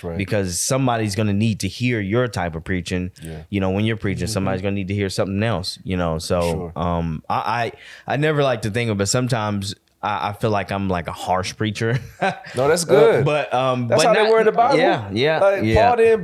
Right. Because somebody's going to need to hear your type of preaching. Yeah. You know, when you're preaching, somebody's going to need to hear something else, you know. So Sure. I never like to think of it, but sometimes I feel like I'm like a harsh preacher. No, that's good. But That's but how they not- were in the Bible. Yeah. Like Paul didn't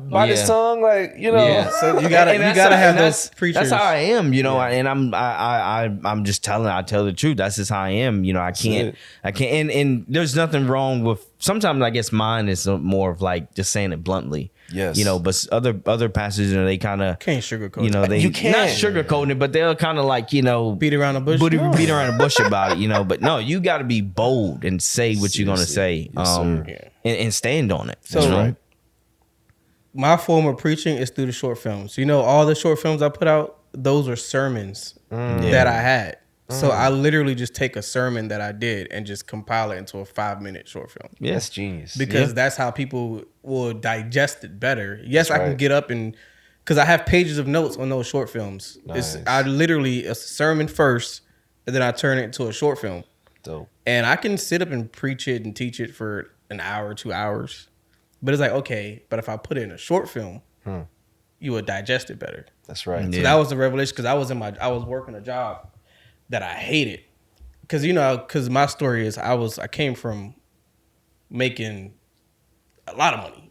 bite his Yeah. tongue, like, you know. Yeah. So you And gotta that's have and those that's- preachers. That's how I am, you know. Yeah. And I'm just I tell the truth. That's just how I am. You know, I can't. And there's nothing wrong with. Sometimes I guess mine is more of like just saying it bluntly. Yes. You know, but other pastors, you know, they kind of Can't sugarcoat You know, it. they You can't. not sugarcoating it, but they'll kind of like, you know, Beat around the bush. beat No. around the bush about it, you know. But no, you got to be bold and say what you're gonna say, Yes, sir. Yeah. and stand on it. So- you know? Right. My form of preaching is through the short films. You know, all the short films I put out, those are sermons that I had. So I literally just take a sermon that I did and just compile it into a 5-minute short film. That's genius. Because that's how people will digest it better. Yes, I can right. get up and because I have pages of notes on those short films. Nice. I literally a sermon first, and then I turn it into a short film, Dope. and I can sit up and preach it and teach it for an hour, 2 hours. But it's like, okay, but if I put it in a short film, you would digest it better. That's right. So that was the revelation because I was working a job that I hated because my story is I came from making a lot of money.